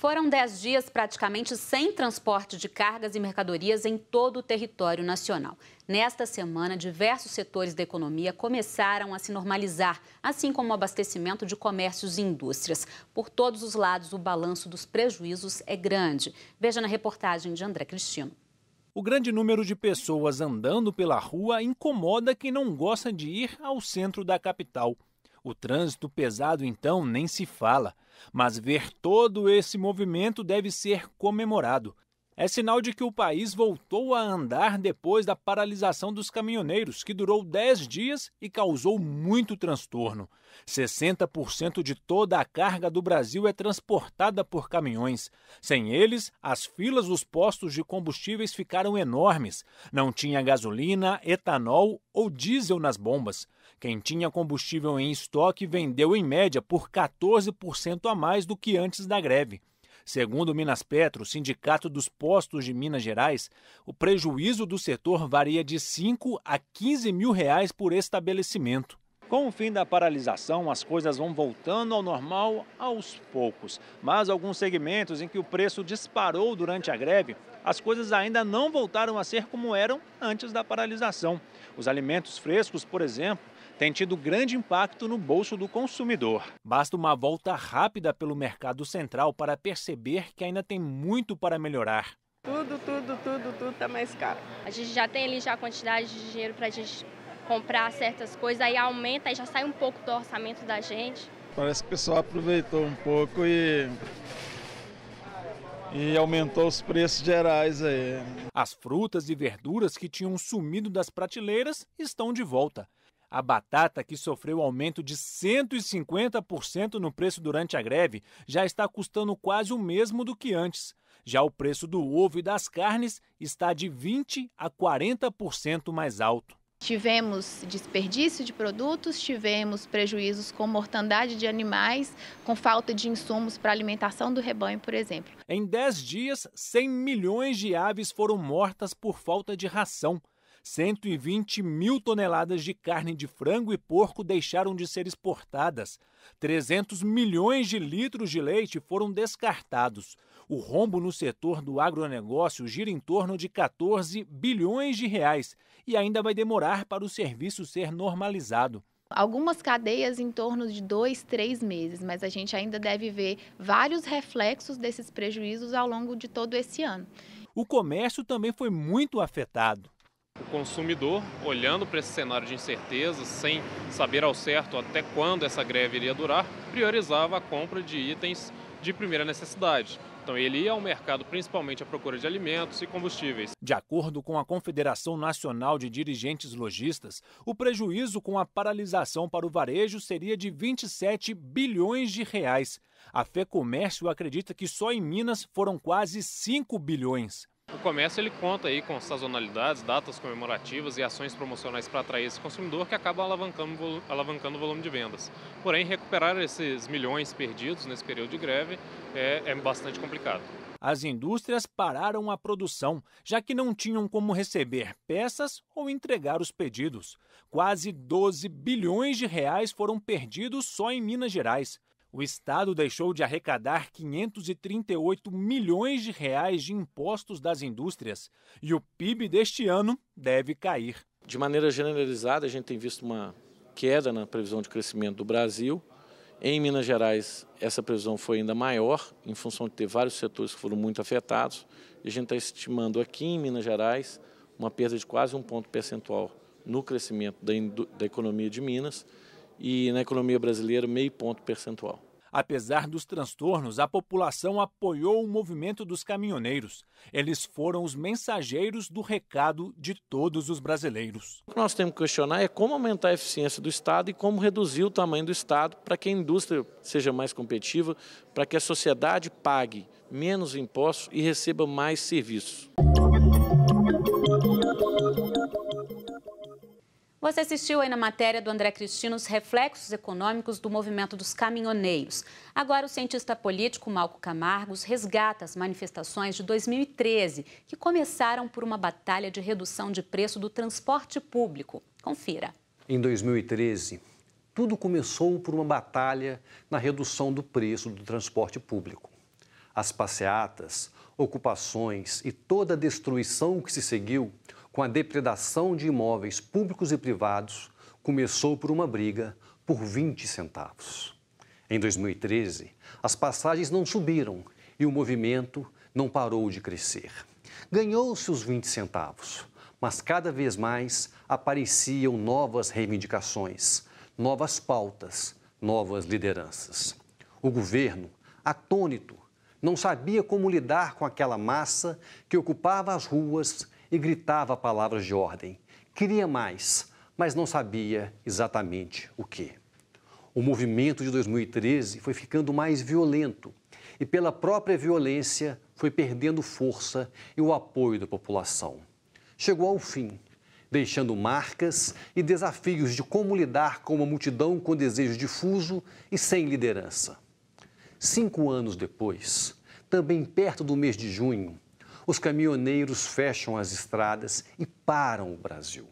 Foram 10 dias praticamente sem transporte de cargas e mercadorias em todo o território nacional. Nesta semana, diversos setores da economia começaram a se normalizar, assim como o abastecimento de comércios e indústrias. Por todos os lados, o balanço dos prejuízos é grande. Veja na reportagem de André Cristino. O grande número de pessoas andando pela rua incomoda quem não gosta de ir ao centro da capital. O trânsito pesado, então, nem se fala. Mas ver todo esse movimento deve ser comemorado. É sinal de que o país voltou a andar depois da paralisação dos caminhoneiros, que durou 10 dias e causou muito transtorno. 60% de toda a carga do Brasil é transportada por caminhões. Sem eles, as filas dos postos de combustíveis ficaram enormes. Não tinha gasolina, etanol ou diesel nas bombas. Quem tinha combustível em estoque vendeu em média por 14% a mais do que antes da greve. Segundo o Minaspetro, Sindicato dos Postos de Minas Gerais, o prejuízo do setor varia de 5 a 15 mil reais por estabelecimento. Com o fim da paralisação, as coisas vão voltando ao normal aos poucos. Mas alguns segmentos em que o preço disparou durante a greve, as coisas ainda não voltaram a ser como eram antes da paralisação. Os alimentos frescos, por exemplo, tem tido grande impacto no bolso do consumidor. Basta uma volta rápida pelo mercado central para perceber que ainda tem muito para melhorar. Tudo tá mais caro. A gente já tem ali já a quantidade de dinheiro para a gente comprar certas coisas, aí aumenta, aí já sai um pouco do orçamento da gente. Parece que o pessoal aproveitou um pouco e aumentou os preços gerais aí. As frutas e verduras que tinham sumido das prateleiras estão de volta. A batata, que sofreu aumento de 150% no preço durante a greve, já está custando quase o mesmo do que antes. Já o preço do ovo e das carnes está de 20% a 40% mais alto. Tivemos desperdício de produtos, tivemos prejuízos com mortandade de animais, com falta de insumos para alimentação do rebanho, por exemplo. Em 10 dias, 100 milhões de aves foram mortas por falta de ração. 120 mil toneladas de carne de frango e porco deixaram de ser exportadas. 300 milhões de litros de leite foram descartados. O rombo no setor do agronegócio gira em torno de 14 bilhões de reais e ainda vai demorar para o serviço ser normalizado. Algumas cadeias em torno de 2, 3 meses, mas a gente ainda deve ver vários reflexos desses prejuízos ao longo de todo esse ano. O comércio também foi muito afetado. O consumidor, olhando para esse cenário de incerteza, sem saber ao certo até quando essa greve iria durar, priorizava a compra de itens de primeira necessidade. Então ele ia ao mercado principalmente à procura de alimentos e combustíveis. De acordo com a Confederação Nacional de Dirigentes Lojistas, o prejuízo com a paralisação para o varejo seria de 27 bilhões de reais. A FEComércio acredita que só em Minas foram quase 5 bilhões. O comércio ele conta aí com sazonalidades, datas comemorativas e ações promocionais para atrair esse consumidor que acabam alavancando o volume de vendas. Porém, recuperar esses milhões perdidos nesse período de greve é bastante complicado. As indústrias pararam a produção, já que não tinham como receber peças ou entregar os pedidos. Quase 12 bilhões de reais foram perdidos só em Minas Gerais. O Estado deixou de arrecadar 538 milhões de reais de impostos das indústrias e o PIB deste ano deve cair. De maneira generalizada, a gente tem visto uma queda na previsão de crescimento do Brasil. Em Minas Gerais, essa previsão foi ainda maior, em função de ter vários setores que foram muito afetados. E a gente está estimando aqui em Minas Gerais uma perda de quase 1 ponto percentual no crescimento da economia de Minas. E na economia brasileira, meio ponto percentual. Apesar dos transtornos, a população apoiou o movimento dos caminhoneiros. Eles foram os mensageiros do recado de todos os brasileiros. O que nós temos que questionar é como aumentar a eficiência do Estado e como reduzir o tamanho do Estado para que a indústria seja mais competitiva, para que a sociedade pague menos impostos e receba mais serviços. Você assistiu aí na matéria do André Cristino os reflexos econômicos do movimento dos caminhoneiros. Agora o cientista político Malco Camargos resgata as manifestações de 2013, que começaram por uma batalha de redução de preço do transporte público. Confira. Em 2013, tudo começou por uma batalha na redução do preço do transporte público. As passeatas, ocupações e toda a destruição que se seguiu com a depredação de imóveis públicos e privados começou por uma briga por 20 centavos. Em 2013, as passagens não subiram e o movimento não parou de crescer. Ganhou-se os 20 centavos, mas cada vez mais apareciam novas reivindicações, novas pautas, novas lideranças. O governo, atônito, não sabia como lidar com aquela massa que ocupava as ruas e gritava palavras de ordem. Queria mais, mas não sabia exatamente o quê. O movimento de 2013 foi ficando mais violento e, pela própria violência, foi perdendo força e o apoio da população. Chegou ao fim, deixando marcas e desafios de como lidar com uma multidão com desejo difuso e sem liderança. 5 anos depois, também perto do mês de junho, os caminhoneiros fecham as estradas e param o Brasil.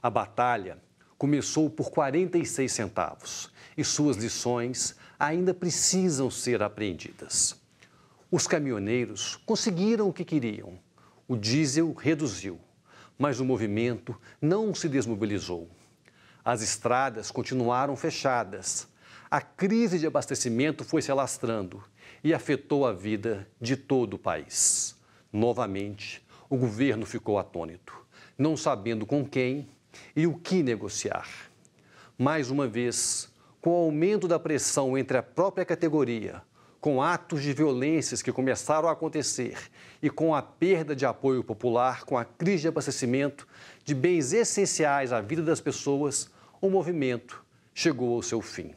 A batalha começou por 46 centavos e suas lições ainda precisam ser aprendidas. Os caminhoneiros conseguiram o que queriam. O diesel reduziu, mas o movimento não se desmobilizou. As estradas continuaram fechadas. A crise de abastecimento foi se alastrando e afetou a vida de todo o país. Novamente, o governo ficou atônito, não sabendo com quem e o que negociar. Mais uma vez, com o aumento da pressão entre a própria categoria, com atos de violências que começaram a acontecer e com a perda de apoio popular, com a crise de abastecimento de bens essenciais à vida das pessoas, o movimento chegou ao seu fim.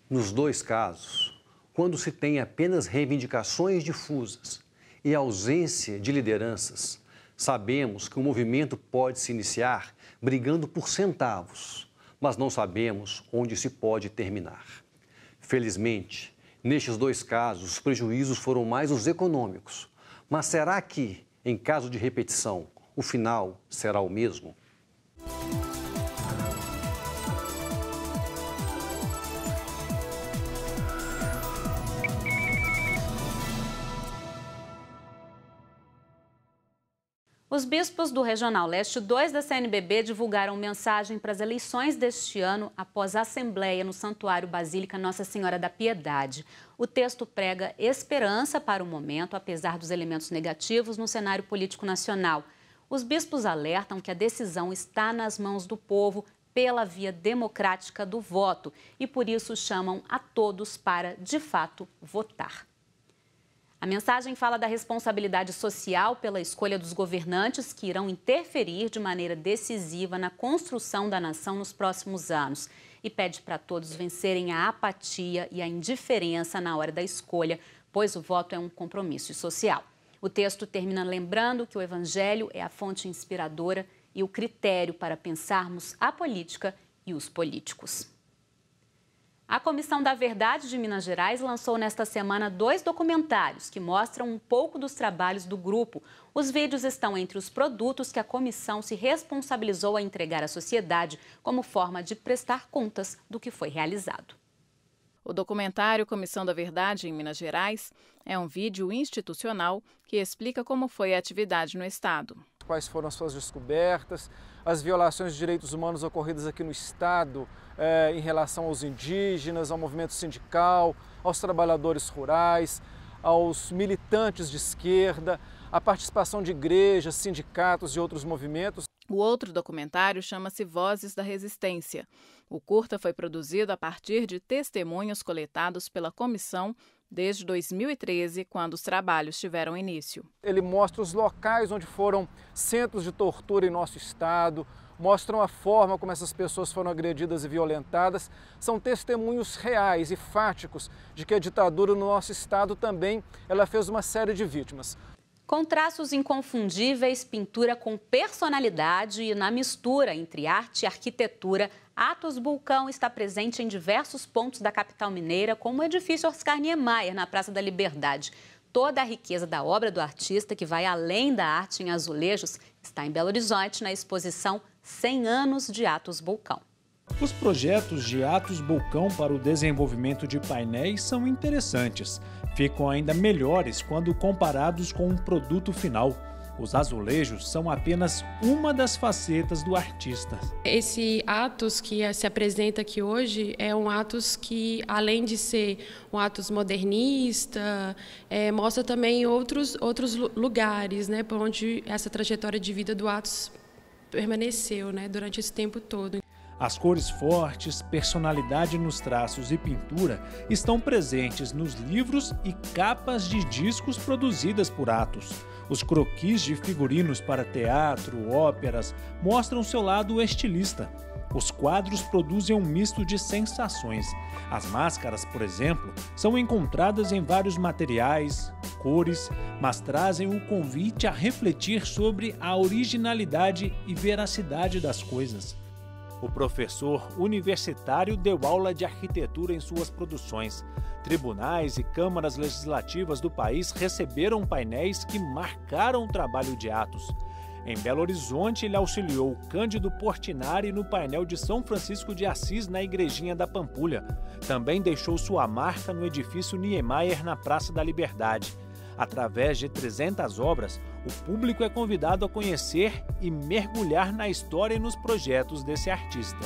Nos dois casos, quando se tem apenas reivindicações difusas e ausência de lideranças, sabemos que o movimento pode se iniciar brigando por centavos, mas não sabemos onde se pode terminar. Felizmente, nestes dois casos, os prejuízos foram mais os econômicos. Mas será que, em caso de repetição, o final será o mesmo? Os bispos do Regional Leste 2 da CNBB divulgaram mensagem para as eleições deste ano após a Assembleia no Santuário Basílica Nossa Senhora da Piedade. O texto prega esperança para o momento, apesar dos elementos negativos no cenário político nacional. Os bispos alertam que a decisão está nas mãos do povo pela via democrática do voto e, por isso, chamam a todos para, de fato, votar. A mensagem fala da responsabilidade social pela escolha dos governantes que irão interferir de maneira decisiva na construção da nação nos próximos anos e pede para todos vencerem a apatia e a indiferença na hora da escolha, pois o voto é um compromisso social. O texto termina lembrando que o Evangelho é a fonte inspiradora e o critério para pensarmos a política e os políticos. A Comissão da Verdade de Minas Gerais lançou nesta semana 2 documentários que mostram um pouco dos trabalhos do grupo. Os vídeos estão entre os produtos que a comissão se responsabilizou a entregar à sociedade como forma de prestar contas do que foi realizado. O documentário Comissão da Verdade em Minas Gerais é um vídeo institucional que explica como foi a atividade no Estado. Quais foram as suas descobertas, as violações de direitos humanos ocorridas aqui no Estado em relação aos indígenas, ao movimento sindical, aos trabalhadores rurais, aos militantes de esquerda, a participação de igrejas, sindicatos e outros movimentos. O outro documentário chama-se Vozes da Resistência. O curta foi produzido a partir de testemunhos coletados pela comissão desde 2013, quando os trabalhos tiveram início. Ele mostra os locais onde foram centros de tortura em nosso estado, mostram a forma como essas pessoas foram agredidas e violentadas. São testemunhos reais e fáticos de que a ditadura no nosso estado também ela fez uma série de vítimas. Com traços inconfundíveis, pintura com personalidade e na mistura entre arte e arquitetura, Atos Bulcão está presente em diversos pontos da capital mineira, como o edifício Oscar Niemeyer, na Praça da Liberdade. Toda a riqueza da obra do artista, que vai além da arte em azulejos, está em Belo Horizonte, na exposição 100 anos de Atos Bulcão. Os projetos de Atos Bulcão para o desenvolvimento de painéis são interessantes. Ficam ainda melhores quando comparados com um produto final. Os azulejos são apenas uma das facetas do artista. Esse Atos que se apresenta aqui hoje é um Atos que, além de ser um Atos modernista, mostra também outros lugares, né, por onde essa trajetória de vida do Atos permaneceu, né, durante esse tempo todo. As cores fortes, personalidade nos traços e pintura estão presentes nos livros e capas de discos produzidas por Atos. Os croquis de figurinos para teatro, óperas, mostram seu lado estilista. Os quadros produzem um misto de sensações. As máscaras, por exemplo, são encontradas em vários materiais, cores, mas trazem o convite a refletir sobre a originalidade e veracidade das coisas. O professor universitário deu aula de arquitetura em suas produções. Tribunais e câmaras legislativas do país receberam painéis que marcaram o trabalho de Atos. Em Belo Horizonte, ele auxiliou Cândido Portinari no painel de São Francisco de Assis, na Igrejinha da Pampulha. Também deixou sua marca no edifício Niemeyer, na Praça da Liberdade. Através de 300 obras, o público é convidado a conhecer e mergulhar na história e nos projetos desse artista.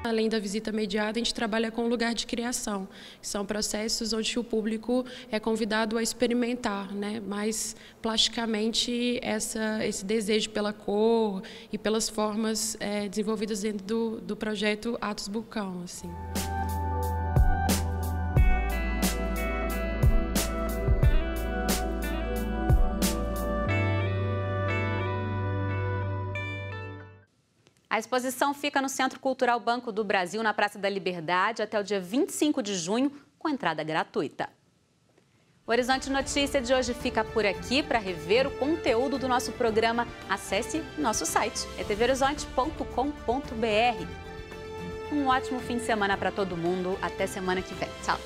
Além da visita mediada, a gente trabalha com lugar de criação. São processos onde o público é convidado a experimentar, né, mais plasticamente esse desejo pela cor e pelas formas desenvolvidas dentro do projeto Atos Bulcão, assim. A exposição fica no Centro Cultural Banco do Brasil, na Praça da Liberdade, até o dia 25 de junho, com entrada gratuita. O Horizonte Notícia de hoje fica por aqui. Para rever o conteúdo do nosso programa, acesse nosso site, tvhorizonte.com.br. Um ótimo fim de semana para todo mundo. Até semana que vem. Tchau!